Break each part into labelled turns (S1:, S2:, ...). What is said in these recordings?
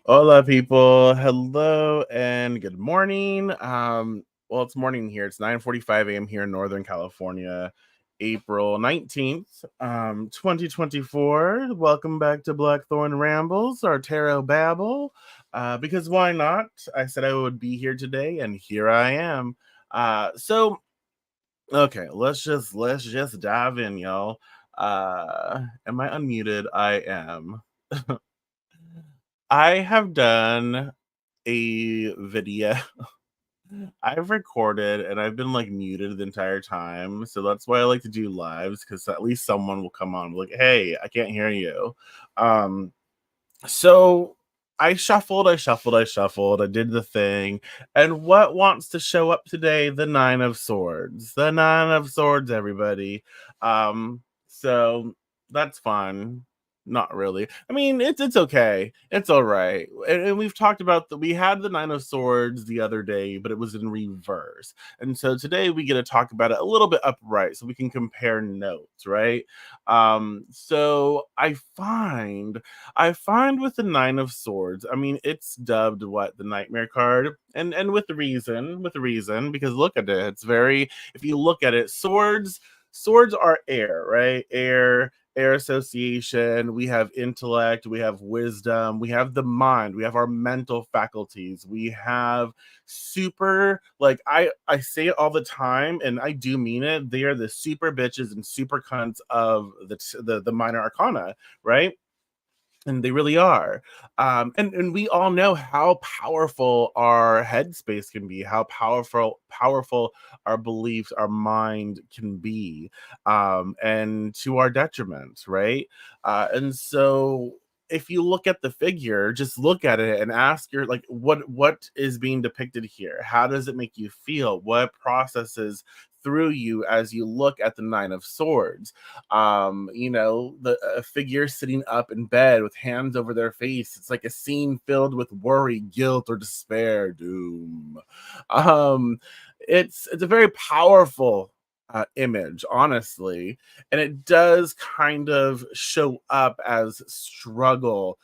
S1: Hola, people. Hello and good morning. Well, it's morning here. It's 9:45 a.m. here in Northern California, April 19th, 2024. Welcome back to Blackthorn Rambles, our tarot babble. Because why not? I said I would be here today, and here I am. Okay, let's just dive in, y'all. Am I unmuted? I am. I have done a video. I've recorded and I've been like muted the entire time. So that's why I like to do lives, because at least someone will come on and be like, hey, I can't hear you. Um, so I did the thing. And what wants to show up today? The Nine of Swords. The Nine of Swords, everybody. So that's fun. Not really. I mean, it's okay. It's all right. And we've talked about we had the Nine of Swords the other day, but it was in reverse. And so today we get to talk about it a little bit upright so we can compare notes, right? So I find with the Nine of Swords, I mean, it's dubbed what, the Nightmare card, and with reason, because look at it. It's very, if you look at it, swords are air, right? Air association. We have intellect, we have wisdom, we have the mind, we have our mental faculties, we have super, like I say it all the time and I do mean it. They are the super bitches and super cunts of the minor arcana, right? And they really are. And we all know how powerful our headspace can be, how powerful our beliefs, our mind can be, and to our detriment, right? And so if you look at the figure, just look at it and ask your, like, what is being depicted here? How does it make you feel? What processes through you as you look at the Nine of Swords? The a figure sitting up in bed with hands over their face. It's like a scene filled with worry, guilt, or despair, doom. um it's a very powerful image, honestly, and it does kind of show up as struggle,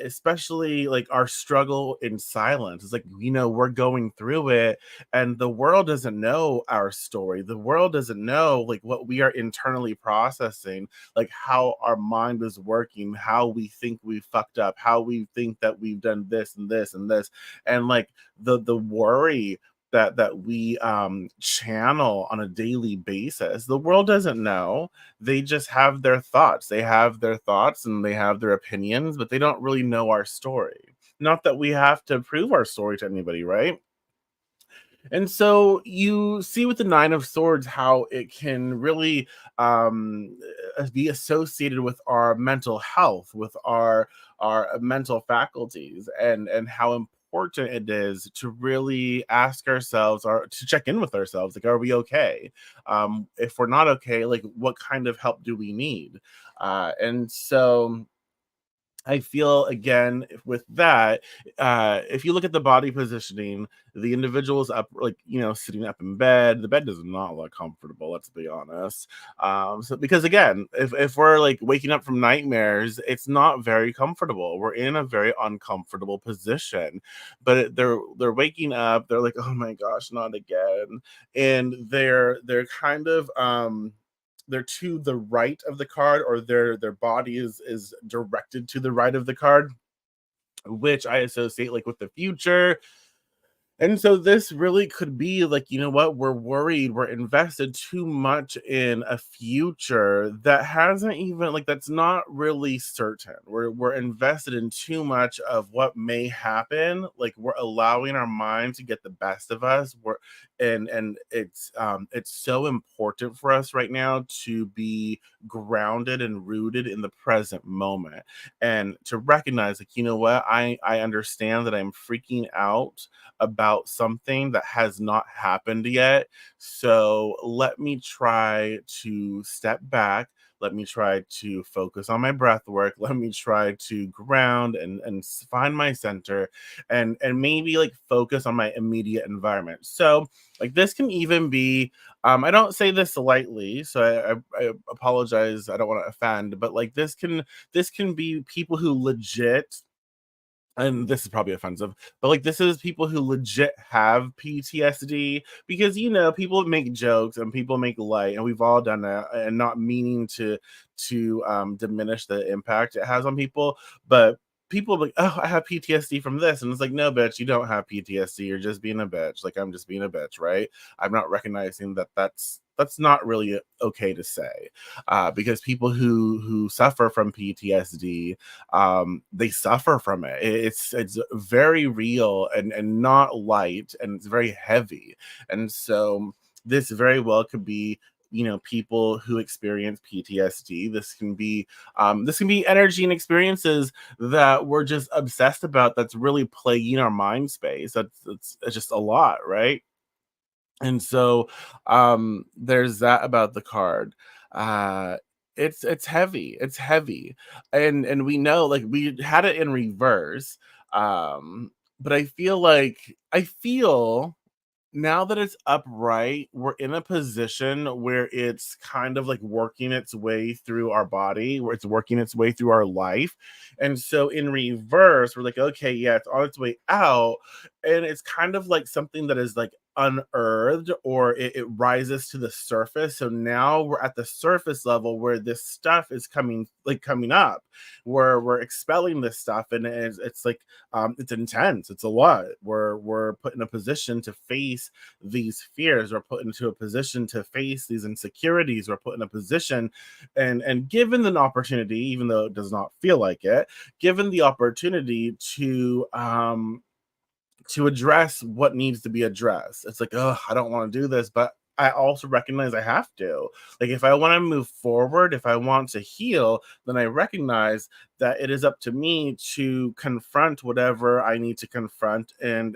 S1: especially like our struggle in silence. It's like, we're going through it, and the world doesn't know our story. The world doesn't know like what we are internally processing, like how our mind is working, how we think we fucked up, how we think that we've done this and this and this, and like the worry that we channel on a daily basis. The world doesn't know. They just have their thoughts. They have their thoughts and they have their opinions, but they don't really know our story. Not that we have to prove our story to anybody, right? And so you see with the Nine of Swords how it can really be associated with our mental health, with our mental faculties, and how important it is to really ask ourselves, or to check in with ourselves, like, are we okay? If we're not okay, like, what kind of help do we need? And so I feel, again, with that, if you look at the body positioning, the individual is up, like, sitting up in bed. The bed does not look comfortable, let's be honest. So because again, if we're like waking up from nightmares, it's not very comfortable. We're in a very uncomfortable position. But they're waking up, they're like, oh my gosh, not again. And they're kind of they're to the right of the card, or their body is directed to the right of the card, which I associate like with the future. And so this really could be like, you know what, we're worried, we're invested too much in a future that hasn't even like that's not really certain. We're invested in too much of what may happen. Like we're allowing our mind to get the best of us. And it's so important for us right now to be grounded and rooted in the present moment and to recognize like, you know what, I understand that I'm freaking out about something that has not happened yet. So let me try to step back. Let me try to focus on my breath work. Let me try to ground and find my center and maybe like focus on my immediate environment. So like this can even be I don't say this lightly, so I apologize. I don't want to offend, but like this can be people who legit, and this is probably offensive, but like this is people who legit have PTSD because people make jokes and people make light, and we've all done that, and not meaning to diminish the impact it has on people, but people are like, oh, I have PTSD from this, and it's like, no, bitch, you don't have PTSD. You're just being a bitch. Like I'm just being a bitch, right? I'm not recognizing that that's not really okay to say, because people who suffer from PTSD, they suffer from it. It's very real and not light, and it's very heavy. And so this very well could be people who experience PTSD. This can be energy and experiences that we're just obsessed about, that's really plaguing our mind space. It's just a lot, right? And so there's that about the card. uh it's heavy, it's heavy. And we know, like, we had it in reverse. But I feel now that it's upright, we're in a position where it's kind of like working its way through our body, where it's working its way through our life. And so in reverse, we're like, okay, yeah, it's on its way out. And it's kind of like something that is like unearthed, or it rises to the surface. So now we're at the surface level where this stuff is coming up, where we're expelling this stuff. And it's like it's intense, it's a lot. We're put in a position to face these fears, we're put into a position to face these insecurities, we're put in a position, and given an opportunity, even though it does not feel like it, given the opportunity to address what needs to be addressed. It's like, oh, I don't want to do this, but I also recognize I have to. Like, if I want to move forward, if I want to heal, then I recognize that it is up to me to confront whatever I need to confront and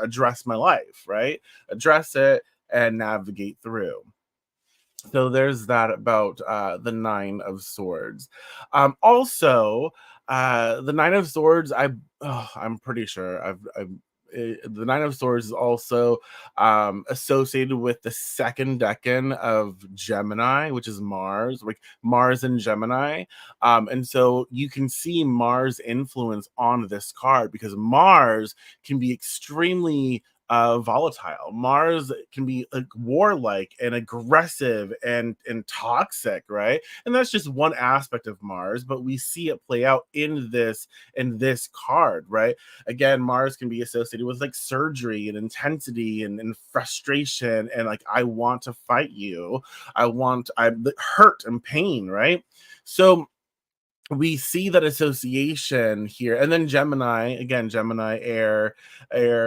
S1: address my life, right? Address it and navigate through. So there's that about the Nine of Swords. Also, the Nine of Swords, I'm pretty sure the Nine of Swords is also associated with the second decan of Gemini, which is Mars, like Mars and Gemini. And so you can see Mars' influence on this card, because Mars can be extremely volatile. Mars can be like warlike and aggressive and toxic, right? And that's just one aspect of Mars, but we see it play out in this card, right? Again, Mars can be associated with like surgery and intensity and frustration, and like, I want to fight you. I hurt and pain, right? So we see that association here. And then Gemini, again, Gemini, air,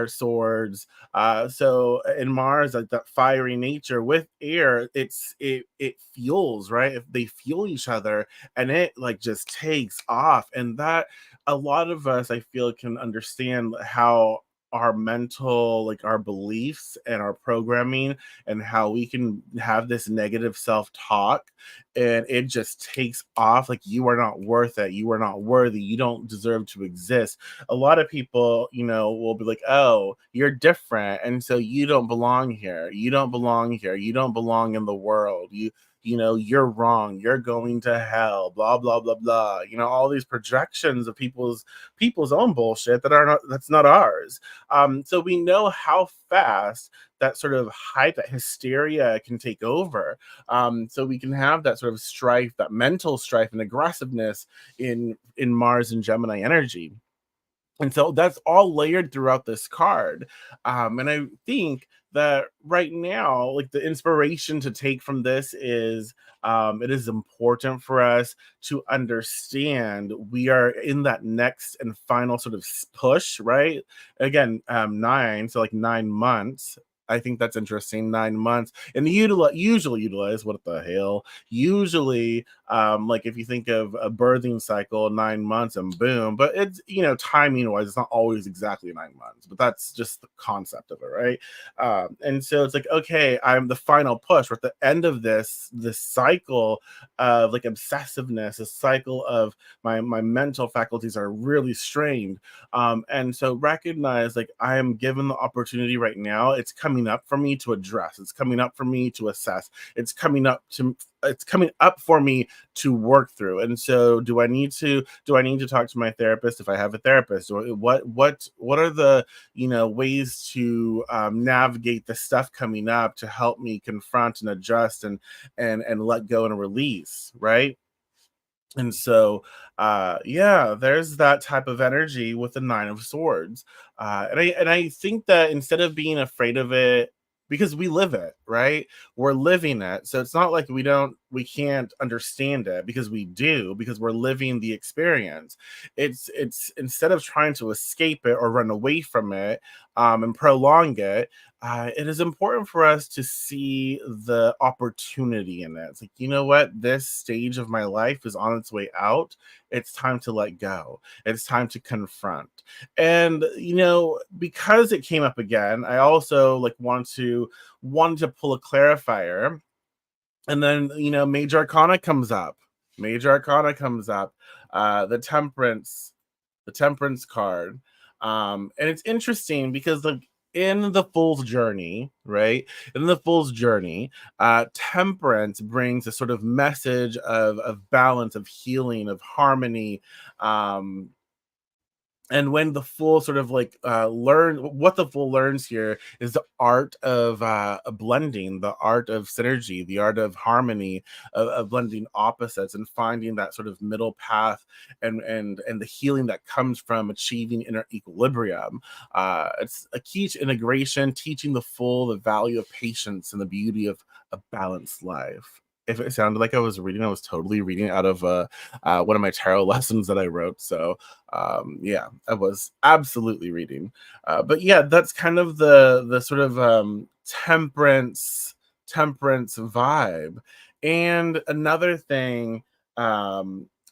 S1: swords. So in Mars, like that fiery nature with air, it fuels, right? If they fuel each other, and it like just takes off. And that, a lot of us, I feel, can understand how our mental, like our beliefs and our programming, and how we can have this negative self-talk, and it just takes off. Like, you are not worth it, you are not worthy, you don't deserve to exist. A lot of people, will be like, oh, you're different, and so you don't belong here, you don't belong here, you don't belong in the world, you're wrong, you're going to hell, blah blah blah blah. All these projections of people's own bullshit that's not ours. So we know how fast that sort of hype, that hysteria can take over. So we can have that sort of strife, that mental strife and aggressiveness in Mars and Gemini energy. And so that's all layered throughout this card. And I think that right now, like the inspiration to take from this is it is important for us to understand we are in that next and final sort of push, right? Again, nine, so like 9 months. I think that's interesting. 9 months, and usually utilize what the hell? Usually like if you think of a birthing cycle, 9 months and boom, but it's, timing wise, it's not always exactly 9 months, but that's just the concept of it, right? And so it's like, okay, I'm the final push. We're at the end of this cycle of like obsessiveness, a cycle of my mental faculties are really strained. And so recognize like I am given the opportunity right now. It's coming up for me to address, it's coming up for me to assess, it's coming up for me to work through. And so do I need to talk to my therapist if I have a therapist? Or what are the ways to navigate the stuff coming up to help me confront and adjust and let go and release, right? And so yeah, there's that type of energy with the nine of swords. And I think that instead of being afraid of it, because we live it, right? We're living it, so it's not like we can't understand it, because we do, because we're living the experience. It's instead of trying to escape it or run away from it, and prolong it, it is important for us to see the opportunity in it. It's like, you know what? This stage of my life is on its way out. It's time to let go. It's time to confront. And because it came up again, I also like want to pull a clarifier. And then major arcana comes up. Major arcana comes up. The temperance card. And it's interesting because like in the fool's journey, right? In the fool's journey, temperance brings a sort of message of balance, of healing, of harmony. And when the fool sort of like learn what the fool learns here is the art of blending, the art of synergy, the art of harmony, of blending opposites and finding that sort of middle path, and the healing that comes from achieving inner equilibrium. It's a key to integration, teaching the fool the value of patience and the beauty of a balanced life. If it sounded like I was reading, I was totally reading out of one of my tarot lessons that I wrote. So yeah, I was absolutely reading. But yeah, that's kind of the sort of temperance vibe. And another thing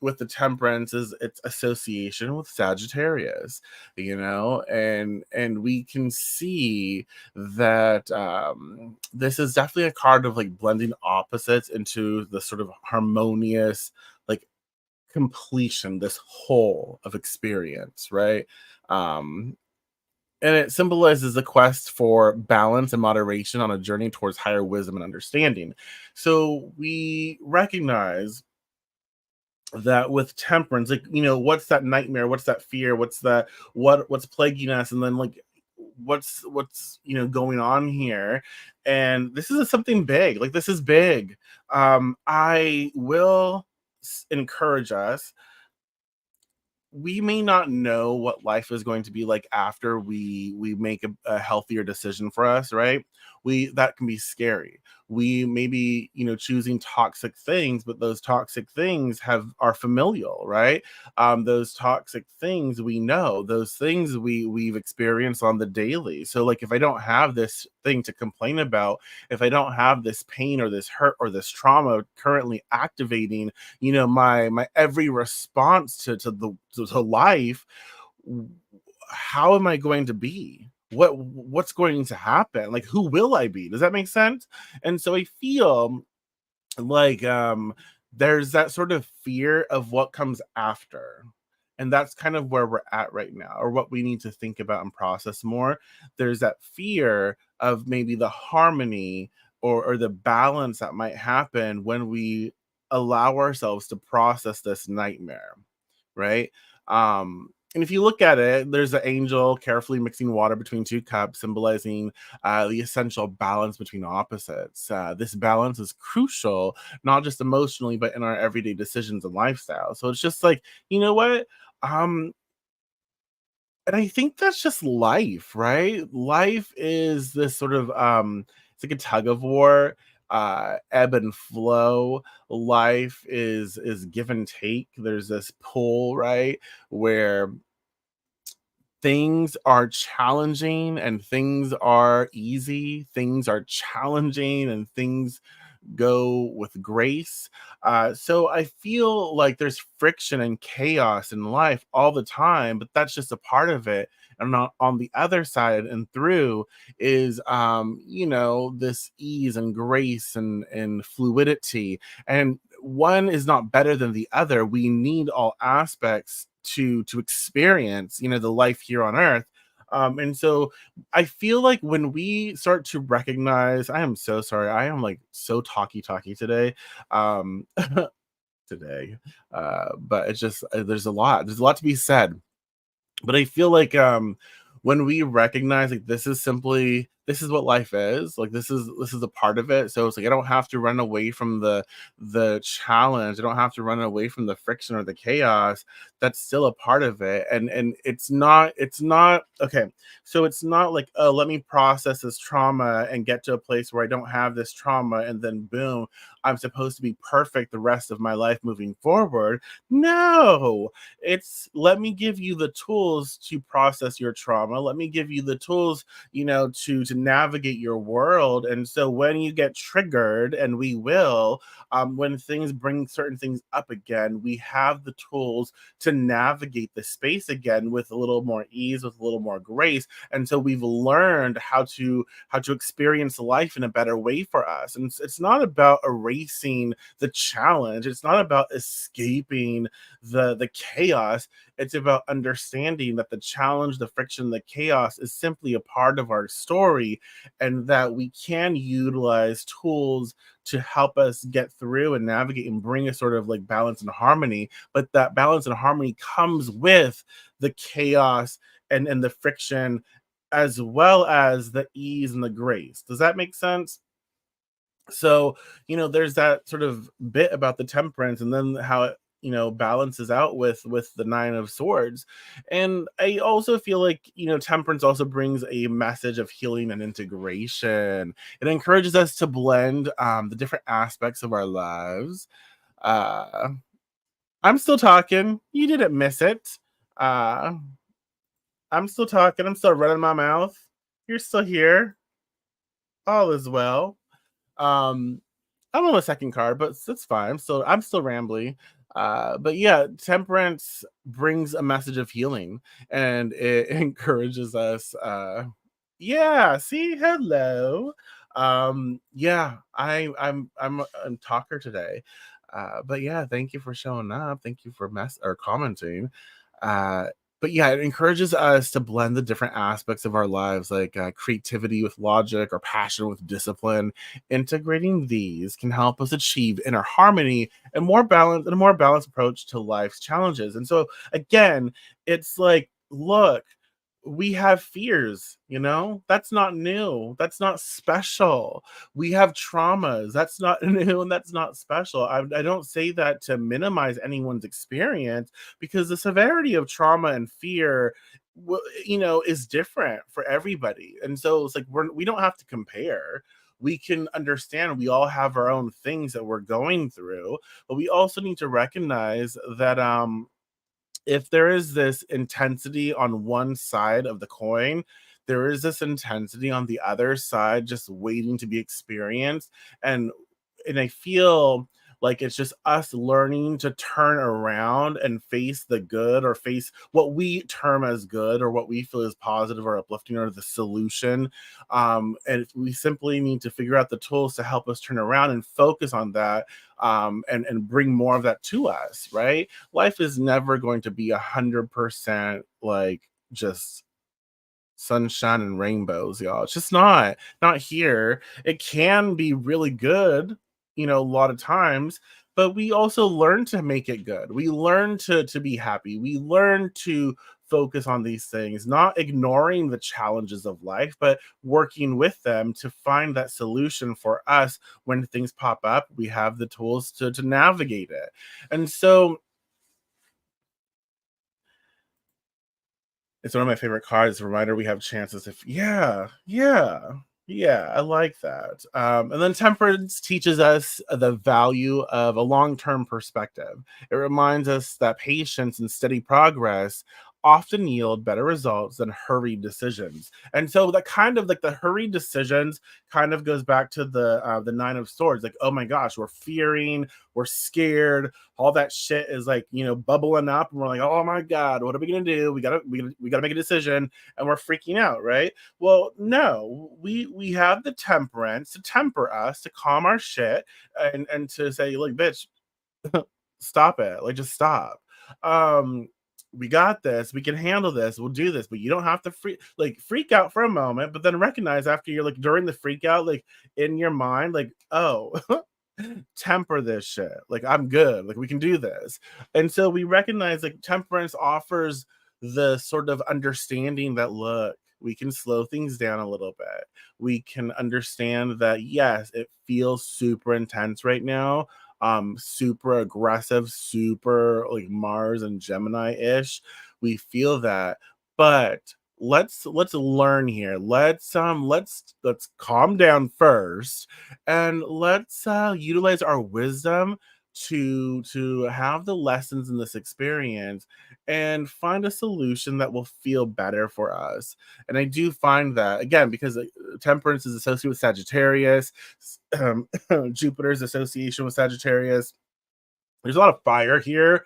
S1: with the temperance is its association with Sagittarius, and we can see that this is definitely a card of like blending opposites into the sort of harmonious, like completion, this whole of experience, right? Um, and it symbolizes the quest for balance and moderation on a journey towards higher wisdom and understanding. So we recognize that with temperance, like, what's that nightmare? What's that fear? What's plaguing us? And then like what's going on here? And this is something big. Like this is big. I will encourage us, we may not know what life is going to be like after we make a healthier decision for us, right? We That can be scary. We may be choosing toxic things, but those toxic things are familial, right? Those toxic things we know, those things we've experienced on the daily. So like if I don't have this thing to complain about, if I don't have this pain or this hurt or this trauma currently activating my every response to life, how am I going to be? What's going to happen? Like who will I be? Does that make sense? And so I feel like there's that sort of fear of what comes after, and that's kind of where we're at right now, or what we need to think about and process more. There's that fear of maybe the harmony, or the balance that might happen when we allow ourselves to process this nightmare, right? And if you look at it, there's an angel carefully mixing water between two cups, symbolizing the essential balance between opposites. This balance is crucial, not just emotionally, but in our everyday decisions and lifestyle. So it's just like, you know what? Um, And I think that's just life, right? Life is this sort of it's like a tug of war, ebb and flow. Life is give and take. There's this pull, right? Where things are challenging and things are easy, things are challenging and things go with grace. So I feel like there's friction and chaos in life all the time, but that's just a part of it. And on the other side and through is, this ease and grace and fluidity. And one is not better than the other. We need all aspects to experience, the life here on earth. And so I feel like when we start to recognize, I am so sorry. I am like so talky today. Um today. But it's just there's a lot to be said, but I feel like when we recognize like this is what life is, like this is a part of it. So it's like I don't have to run away from the challenge. I don't have to run away from the friction or the chaos. That's still a part of it. And it's not okay. So it's not like, oh, let me process this trauma and get to a place where I don't have this trauma and then boom, I'm supposed to be perfect the rest of my life moving forward. No, it's let me give you the tools to process your trauma. Let me give you the tools, to navigate your world. And so when you get triggered, and we will, when things bring certain things up again, we have the tools to navigate the space again with a little more ease, with a little more grace. And so we've learned how to experience life in a better way for us. And it's not about erasing the challenge. It's not about escaping the chaos. It's about understanding that the challenge, the friction, the chaos is simply a part of our story, and that we can utilize tools to help us get through and navigate and bring a sort of like balance and harmony. But that balance and harmony comes with the chaos and the friction, as well as the ease and the grace. Does that make sense? So, there's that sort of bit about the temperance, and then how it, balances out with the nine of swords. And I also feel like, temperance also brings a message of healing and integration. It encourages us to blend the different aspects of our lives. uh I'm still talking, you didn't miss it. uh I'm still talking, I'm still running my mouth, you're still here, all is well. um I'm on the second card, but it's fine. I'm still rambly. But yeah, temperance brings a message of healing, and it encourages us. Yeah, see, hello. Yeah, I'm a talker today. But yeah, thank you for showing up. Thank you for mess or commenting. Uh, but yeah, it encourages us to blend the different aspects of our lives, like creativity with logic or passion with discipline. Integrating these can help us achieve inner harmony and a more balanced approach to life's challenges. And so again, it's like, look, we have fears, that's not new, that's not special. We have traumas, that's not new, and that's not special. I don't say that to minimize anyone's experience, because the severity of trauma and fear, is different for everybody. And so it's like we don't have to compare. We can understand we all have our own things that we're going through, but we also need to recognize that if there is this intensity on one side of the coin, there is this intensity on the other side just waiting to be experienced. And I feel like it's just us learning to turn around and face the good, or face what we term as good, or what we feel is positive or uplifting, or the solution. And we simply need to figure out the tools to help us turn around and focus on that, and bring more of that to us, right? Life is never going to be 100% like just sunshine and rainbows, y'all. It's just not here. It can be really good, a lot of times, but we also learn to make it good. We learn to be happy. We learn to focus on these things, not ignoring the challenges of life, but working with them to find that solution for us. When things pop up, we have the tools to navigate it. And so It's one of my favorite cards. It's a reminder we have chances if yeah, I like that. And then Temperance teaches us the value of a long-term perspective. It reminds us that patience and steady progress often yield better results than hurried decisions. And so that kind of like the hurried decisions kind of goes back to the nine of swords. Like, oh my gosh, we're fearing, we're scared, all that shit is like, bubbling up, and we're like, oh my god, what are we gonna do? We gotta make a decision, and we're freaking out, right? Well, no, we have the temperance to temper us, to calm our shit, and to say, look, bitch, stop it. Like, just stop. Um, we got this. We can handle this. We'll do this. But you don't have to freak out for a moment, but then recognize after you're like during the freak out, like in your mind, like, oh, temper this shit. Like, I'm good. Like, we can do this. And so we recognize like temperance offers the sort of understanding that, look, we can slow things down a little bit. We can understand that yes, it feels super intense right now, super aggressive, super like Mars and Gemini-ish. We feel that, but let's learn here. Let's calm down first, and let's utilize our wisdom to have the lessons in this experience and find a solution that will feel better for us. And I do find that again because temperance is associated with Sagittarius, um, Jupiter's association with Sagittarius. There's a lot of fire here.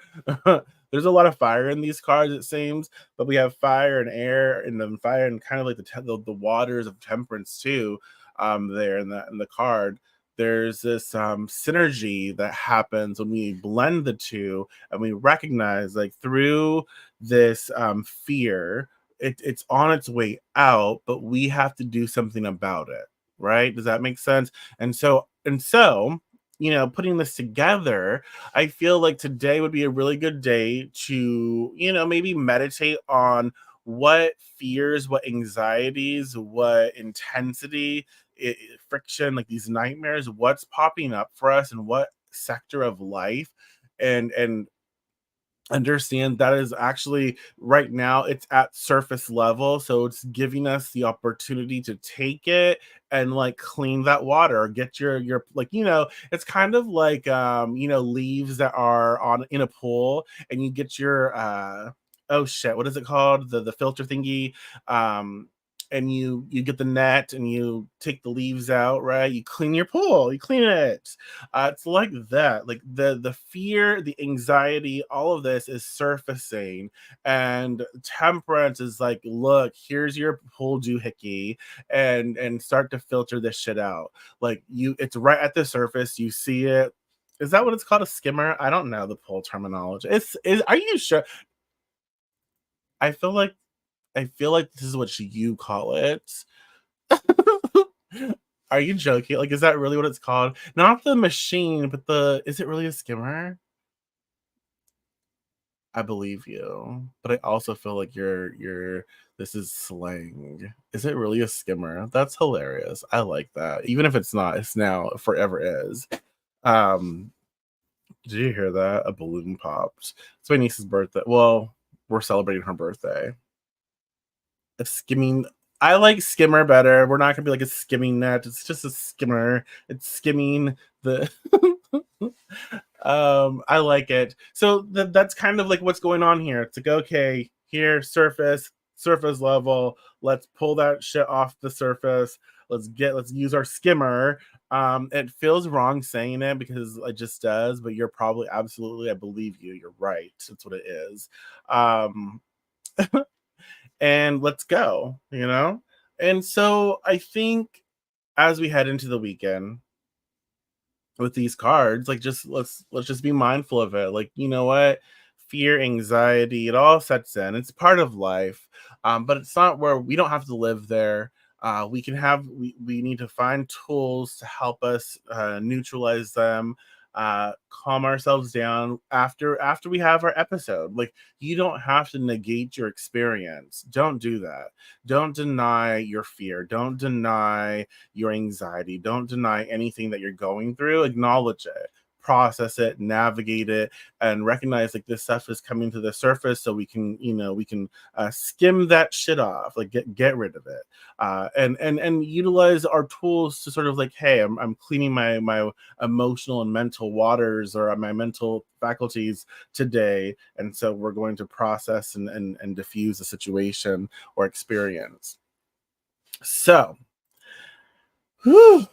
S1: There's a lot of fire in these cards, it seems, but we have fire and air, and then fire and kind of like the waters of temperance too. There in the card, there's this synergy that happens when we blend the two, and we recognize like through this fear, it's on its way out, but we have to do something about it. Right? Does that make sense? And so, putting this together, I feel like today would be a really good day to, maybe meditate on what fears, what anxieties, what intensity, friction, like these nightmares, what's popping up for us and what sector of life, and understand that is actually right now it's at surface level, so it's giving us the opportunity to take it and like clean that water or get your like, it's kind of like leaves that are on in a pool, and you get your oh shit, what is it called, the filter thingy, um and you get the net and you take the leaves out, right? You clean your pool, you clean it. It's like that. Like the fear, the anxiety, all of this is surfacing, and temperance is like, look, here's your pool doohickey, and start to filter this shit out. Like it's right at the surface. You see it. Is that what it's called? A skimmer? I don't know the pool terminology. Are you sure? I feel like this is what you call it. Are you joking? Like, is that really what it's called? Not the machine, but is it really a skimmer? I believe you, but I also feel like this is slang. Is it really a skimmer? That's hilarious. I like that. Even if it's not, it's now forever is. Um, did you hear that? A balloon popped. It's my niece's birthday. Well, we're celebrating her birthday. A skimming. I like skimmer better. We're not gonna be like a skimming net. It's just a skimmer. It's skimming the I like it. So that's kind of like what's going on here. It's like, okay, here, surface level. Let's pull that shit off the surface. Let's use our skimmer. It feels wrong saying it because it just does, but you're probably absolutely, I believe you. You're right. That's what it is. Um, and let's go. And so I think as we head into the weekend, with these cards, like, just let's just be mindful of it. Like, you know what, fear, anxiety, it all sets in. It's part of life, but it's not where we don't have to live there. We need to find tools to help us neutralize them, calm ourselves down after we have our episode. Like, you don't have to negate your experience. Don't do that. Don't deny your fear. Don't deny your anxiety. Don't deny anything that you're going through. Acknowledge it. process it, navigate it, and recognize like this stuff is coming to the surface, so we can, we can skim that shit off, like get rid of it, and utilize our tools to sort of like, hey, I'm cleaning my emotional and mental waters, or my mental faculties today, and so we're going to process and diffuse the situation or experience. So, whew,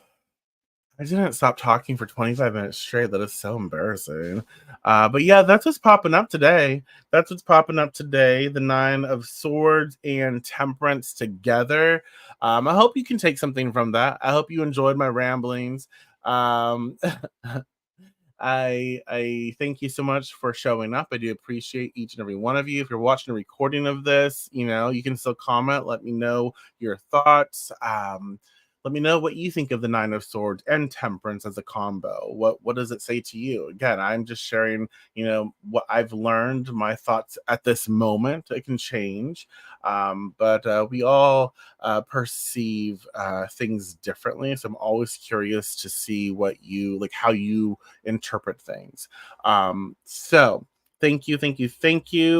S1: I didn't stop talking for 25 minutes straight. That is so embarrassing. But yeah, that's what's popping up today. That's what's popping up today. The Nine of Swords and Temperance together. I hope you can take something from that. I hope you enjoyed my ramblings. Um, I thank you so much for showing up. I do appreciate each and every one of you. If you're watching a recording of this, you can still comment. Let me know your thoughts. Let me know what you think of the Nine of Swords and Temperance as a combo. What does it say to you? Again, I'm just sharing, what I've learned, my thoughts at this moment. It can change, but we all perceive things differently. So I'm always curious to see how you interpret things. So thank you.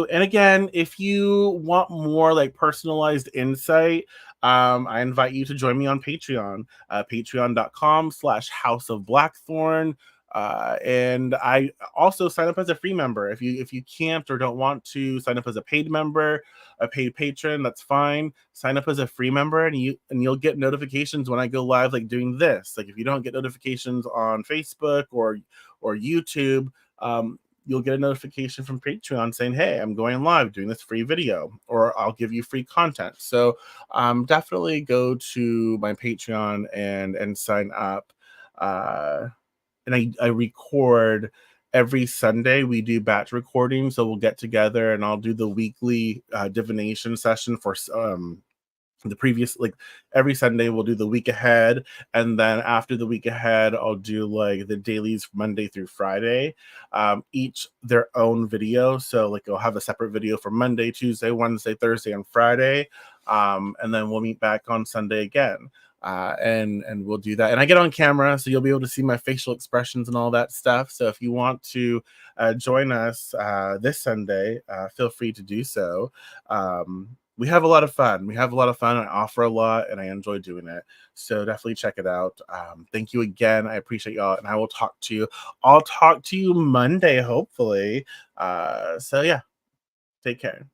S1: And again, if you want more like personalized insight, I invite you to join me on Patreon, patreon.com/House of Blackthorn. And I also sign up as a free member. If you can't or don't want to sign up as a paid member, a paid patron, that's fine. Sign up as a free member, and you'll get notifications when I go live, like doing this. Like if you don't get notifications on Facebook or YouTube, you'll get a notification from Patreon saying, hey, I'm going live doing this free video, or I'll give you free content. So definitely go to my Patreon and sign up. And I record every Sunday. We do batch recording, so we'll get together and I'll do the weekly divination session for the previous, like, every Sunday we'll do the week ahead, and then after the week ahead I'll do like the dailies Monday through Friday, each their own video. So like I'll have a separate video for Monday, Tuesday, Wednesday, Thursday, and Friday, and then we'll meet back on Sunday again. And we'll do that, and I get on camera, so you'll be able to see my facial expressions and all that stuff. So if you want to join us this Sunday, feel free to do so. We have a lot of fun. I offer a lot, and I enjoy doing it. So definitely check it out. Thank you again. I appreciate y'all, and I will talk to you. I'll talk to you Monday, hopefully. So yeah, take care.